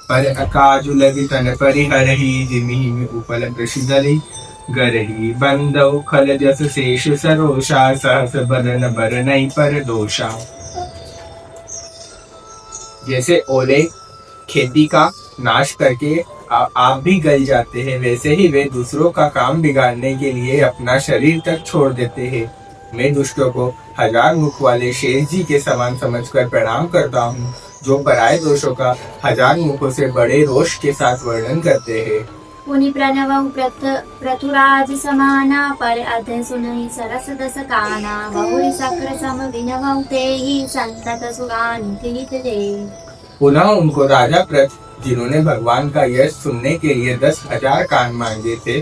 पर अकाजु लगी तन परिहरहि जिमिहि उपल प्रसिदलि गरहि बंदौ खल जस शेष सरोषा सहस बदन बरनई पर दोषा। जैसे ओले खेती का नाश करके आप भी गल जाते हैं, वैसे ही वे दूसरों का काम बिगाड़ने के लिए अपना शरीर तक छोड़ देते हैं। मैं दुष्टों को हजार मुख वाले शेष जी के समान समझकर प्रणाम करता हूँ, जो पराये दोषों का हजार मुखों से बड़े रोष के साथ वर्णन करते हैं। पुनि प्रणवं प्रथुराज समाना पर अध सुनहि सरस दस काना बहुरी सक्र सम विनवं तेहि संतत सुरानि किहित दे। पुनः उनको राजा प्रथ, जिन्होंने भगवान का यश सुनने के लिए 10,000 कान मांगे थे,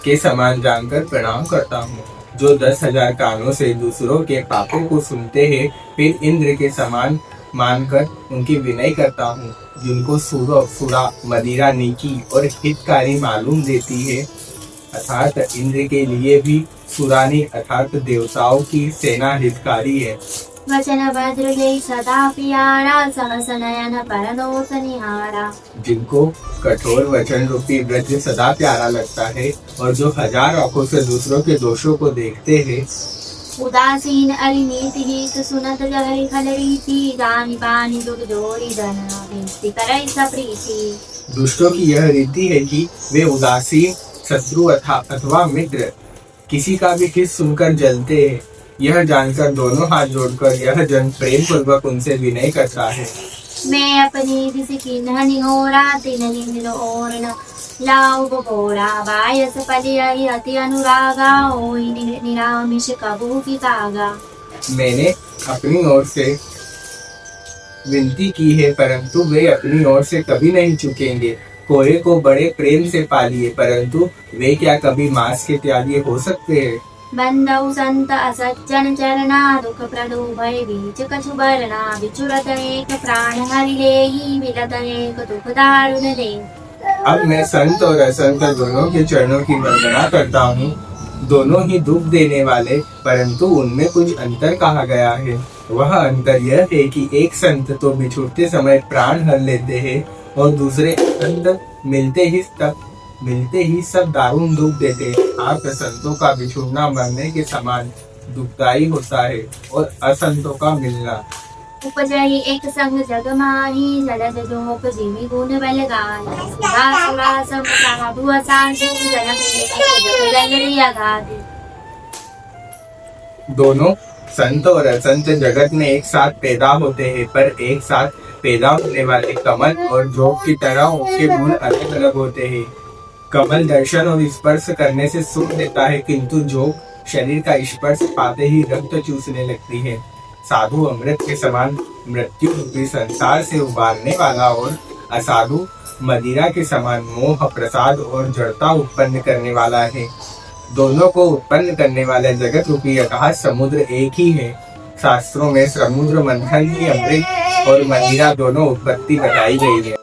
के समान जानकर प्रणाम करता हूँ, जो 10,000 कानों से दूसरों के पापों को सुनते हैं, फिर इंद्र के समान मानकर उनकी विनय करता हूँ, जिनको सुरा मदिरा नीकी और हितकारी मालूम देती है, अर्थात इंद्र के लिए भी सुरानी अर्थात देवताओं की सेना हितकारी है। वचन भद्र जय सदा प्यारा सहस नयन परदोष निहारा। जिनको कठोर वचन रूपी व्रज सदा प्यारा लगता है और जो हजार आंखों से दूसरों के दोषों को देखते हैं। उदासीन अरिनीति गीत सुनत जहरी खल रीति दानी पानी दुख जोरी धना विनती करई सप्रीति। दुष्टों की यह रीति है कि वे उदासीन शत्रु अथवा मित्र किसी का भी हित सुनकर जलते हैं। यह जानकर दोनों हाथ जोड़कर यह जन प्रेम पूर्वक उनसे विनय करता है। मैं अपनी दिस किन्हनि होरा तिन निंदिनो और न लाऊ बोरा बायस पलियहि अति अनुरागा ओई निरामिष कबू की तागा। मैंने अपनी ओर से विनती की है, परंतु वे अपनी ओर से कभी नहीं चुकेंगे। कोरे को बड़े प्रेम से पालिए, परंतु वे क्या कभी मांस के त्यागी हो सकते हैं। बंदौ संत असज्जन चरना दुख प्रदो भय बीच कछु बरना विचुरत एक प्राण हरि लेहि विलत एक दुख दारुण दे। अब मैं संत और असंत दोनों के चरणों की वंदना करता हूँ, दोनों ही दुख देने वाले, परंतु उनमें कुछ अंतर कहा गया है। वह अंतर यह है कि एक संत तो बिछुड़ते समय प्राण हर लेते हैं और दूसरे संत मिलते ही सब दारुण दुख देते हैं। आप संतों का बिछुड़ना मरने के समान दुखदायी होता है और असंतों का मिलना। उपजहि एक संग जग माही जलद जोप जीवी गुण बल गाई सुरा सम साधु असाधु जनक दोनों संत और असंत जगत में एक साथ पैदा होते हैं, पर एक साथ पैदा होने वाले कमल और जोग की तरह उनके गुण अलग अलग होते हैं। कमल दर्शन और स्पर्श करने से सुख देता है, किंतु जोग शरीर का स्पर्श पाते ही रक्त चूसने लगती है। साधु अमृत के समान मृत्यु रूपी संसार से उबारने वाला और असाधु मदिरा के समान मोह प्रसाद और जड़ता उत्पन्न करने वाला है। दोनों को उत्पन्न करने वाले जगत रूपी अथाह समुद्र एक ही है। शास्त्रों में समुद्र मंथन ही अमृत और मदिरा दोनों उत्पत्ति बताई गई है।